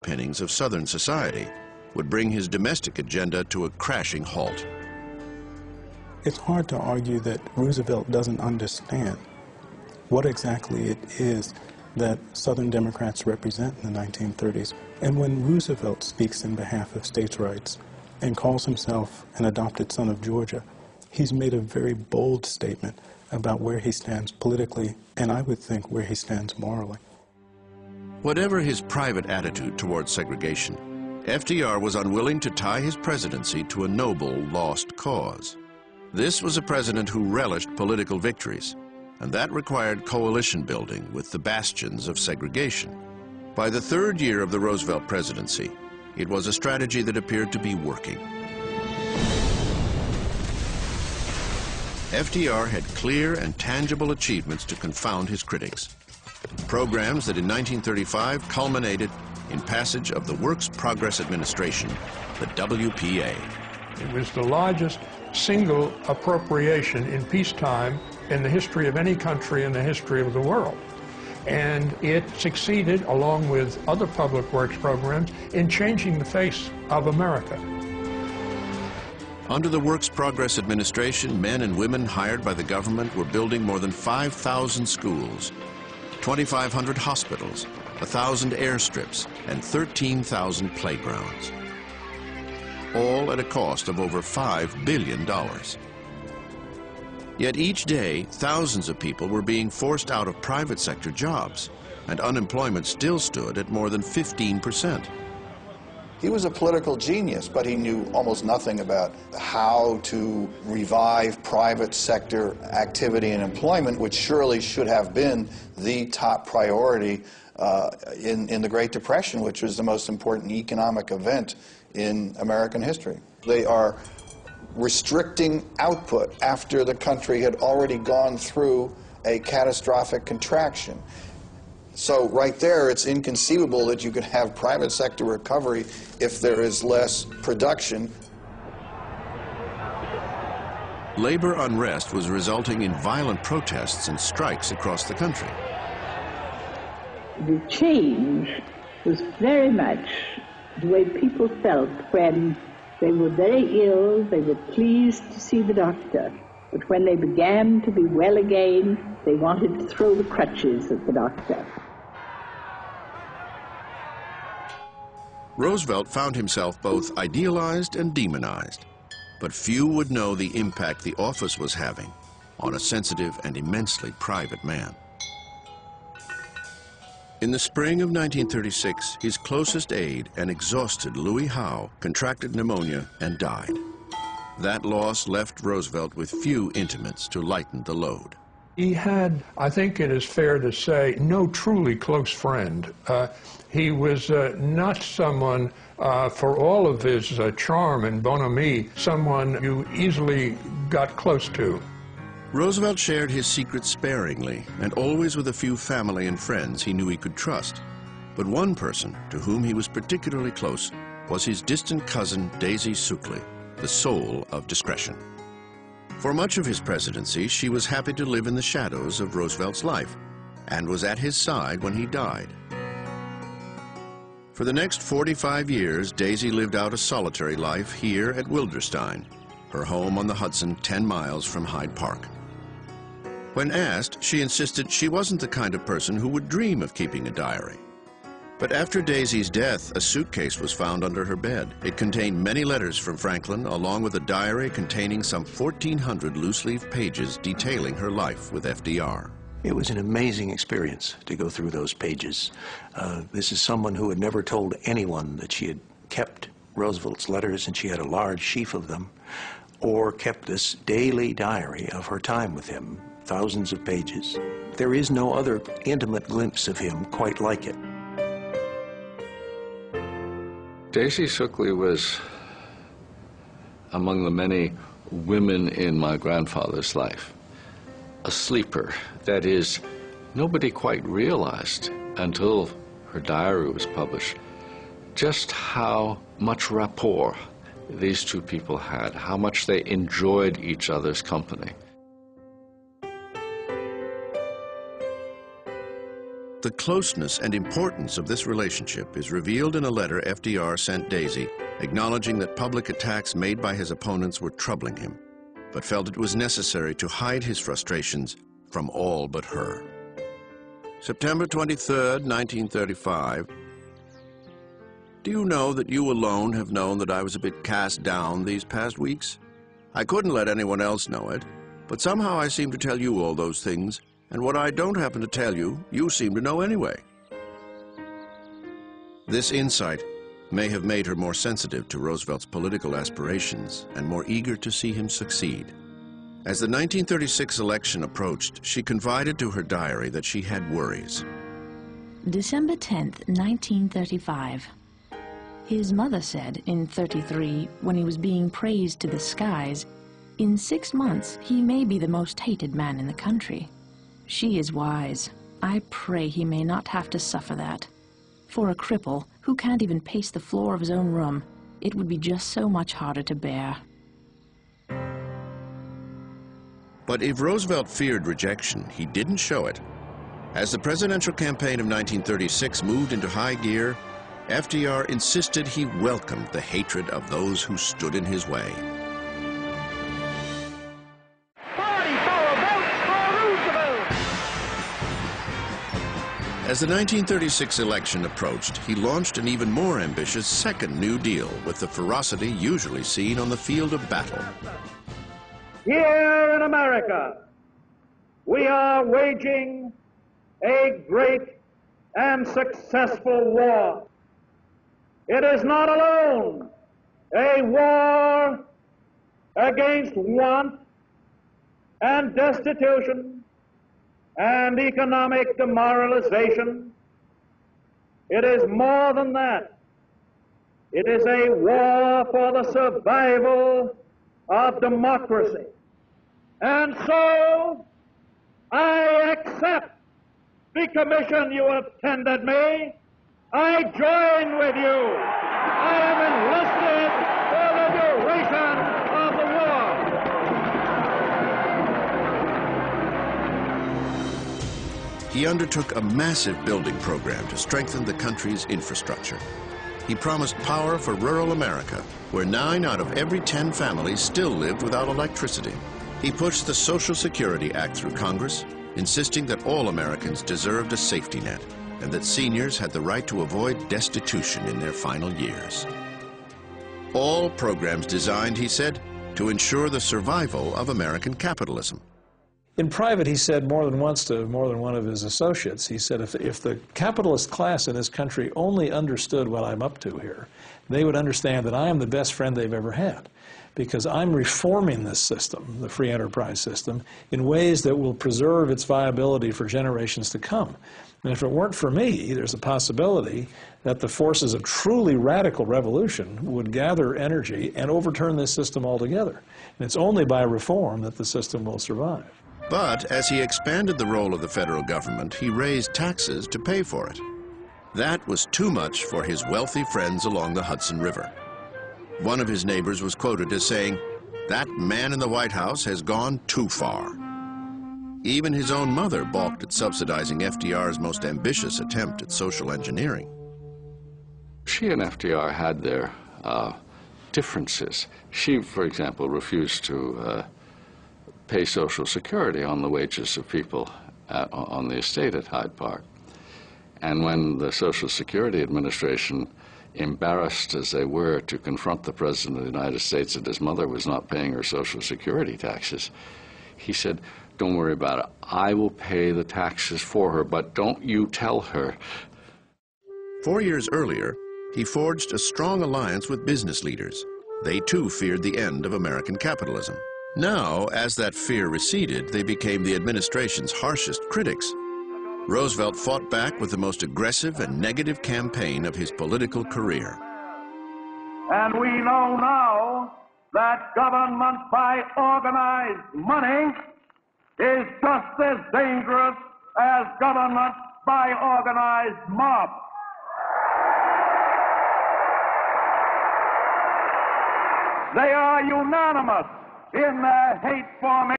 underpinnings of Southern society would bring his domestic agenda to a crashing halt. It's hard to argue that Roosevelt doesn't understand what exactly it is that Southern Democrats represent in the 1930s. And when Roosevelt speaks in behalf of states' rights and calls himself an adopted son of Georgia, he's made a very bold statement about where he stands politically, and I would think where he stands morally. Whatever his private attitude towards segregation, FDR was unwilling to tie his presidency to a noble, lost cause. This was a president who relished political victories, and that required coalition building with the bastions of segregation. By the third year of the Roosevelt presidency, it was a strategy that appeared to be working. FDR had clear and tangible achievements to confound his critics. Programs that in 1935 culminated in passage of the Works Progress Administration, the WPA. It was the largest single appropriation in peacetime in the history of any country in the history of the world. And it succeeded, along with other public works programs, in changing the face of America. Under the Works Progress Administration, men and women hired by the government were building more than 5,000 schools, 2,500 hospitals, 1,000 airstrips, and 13,000 playgrounds, all at a cost of over $5 billion. Yet each day, thousands of people were being forced out of private sector jobs, and unemployment still stood at more than 15%. He was a political genius, but he knew almost nothing about how to revive private sector activity and employment, which surely should have been the top priority in the Great Depression, which was the most important economic event in American history. They are restricting output after the country had already gone through a catastrophic contraction. So right there, it's inconceivable that you could have private sector recovery if there is less production. Labor unrest was resulting in violent protests and strikes across the country. The change was very much the way people felt when they were very ill. They were pleased to see the doctor, but when they began to be well again, they wanted to throw the crutches at the doctor. Roosevelt found himself both idealized and demonized, but few would know the impact the office was having on a sensitive and immensely private man. In the spring of 1936, his closest aide, an exhausted Louis Howe, contracted pneumonia and died. That loss left Roosevelt with few intimates to lighten the load. He had, I think it is fair to say, no truly close friend. He was not someone, for all of his charm and bonhomie, someone you easily got close to. Roosevelt shared his secrets sparingly and always with a few family and friends he knew he could trust. But one person to whom he was particularly close was his distant cousin Daisy Suckley, the soul of discretion. For much of his presidency, she was happy to live in the shadows of Roosevelt's life and was at his side when he died. For the next 45 years, Daisy lived out a solitary life here at Wilderstein, her home on the Hudson 10 miles from Hyde Park. When asked, she insisted she wasn't the kind of person who would dream of keeping a diary. But after Daisy's death, a suitcase was found under her bed. It contained many letters from Franklin, along with a diary containing some 1,400 loose-leaf pages detailing her life with FDR. It was an amazing experience to go through those pages. This is someone who had never told anyone that she had kept Roosevelt's letters, and she had a large sheaf of them, or kept this daily diary of her time with him, thousands of pages. There is no other intimate glimpse of him quite like it. Daisy Suckley was among the many women in my grandfather's life. A sleeper. That is, nobody quite realized until her diary was published just how much rapport these two people had, how much they enjoyed each other's company. The closeness and importance of this relationship is revealed in a letter FDR sent Daisy, acknowledging that public attacks made by his opponents were troubling him, but felt it was necessary to hide his frustrations from all but her. September 23rd, 1935. Do you know that you alone have known that I was a bit cast down these past weeks? I couldn't let anyone else know it, but somehow I seem to tell you all those things, and what I don't happen to tell you, you seem to know anyway. This insight may have made her more sensitive to Roosevelt's political aspirations and more eager to see him succeed. As the 1936 election approached, she confided to her diary that she had worries. December 10th, 1935. His mother said in 33, when he was being praised to the skies, "In 6 months he may be the most hated man in the country." She is wise. I pray he may not have to suffer that. For a cripple who can't even pace the floor of his own room, it would be just so much harder to bear. But if Roosevelt feared rejection, he didn't show it. As the presidential campaign of 1936 moved into high gear, FDR insisted he welcomed the hatred of those who stood in his way. As the 1936 election approached, he launched an even more ambitious second New Deal with the ferocity usually seen on the field of battle. Here in America, we are waging a great and successful war. It is not alone a war against want and destitution and economic demoralization. It is more than that. It is a war for the survival of democracy. And so I accept the commission you have tendered me. I join with you. I am enlisted for the duration of the war. He undertook a massive building program to strengthen the country's infrastructure. He promised power for rural America, where 9 out of every 10 families still lived without electricity. He pushed the Social Security Act through Congress, insisting that all Americans deserved a safety net and that seniors had the right to avoid destitution in their final years. All programs designed, he said, to ensure the survival of American capitalism. In private, he said more than once to more than one of his associates, he said, if the capitalist class in this country only understood what I'm up to here, they would understand that I am the best friend they've ever had, because I'm reforming this system, the free enterprise system, in ways that will preserve its viability for generations to come. And if it weren't for me, there's a possibility that the forces of truly radical revolution would gather energy and overturn this system altogether. And it's only by reform that the system will survive. But as he expanded the role of the federal government, he raised taxes to pay for it. That was too much for his wealthy friends along the Hudson River. One of his neighbors was quoted as saying, "That man in the White House has gone too far." Even his own mother balked at subsidizing FDR's most ambitious attempt at social engineering. She and FDR had their differences. She, for example, refused to pay Social Security on the wages of people on the estate at Hyde Park. And when the Social Security Administration, embarrassed as they were to confront the President of the United States that his mother was not paying her Social Security taxes, he said, "Don't worry about it. I will pay the taxes for her, but don't you tell her." 4 years earlier, he forged a strong alliance with business leaders. They too feared the end of American capitalism. Now, as that fear receded, they became the administration's harshest critics. Roosevelt fought back with the most aggressive and negative campaign of his political career. And we know now that government by organized money is just as dangerous as government by organized mob. They are unanimous in their hate for me.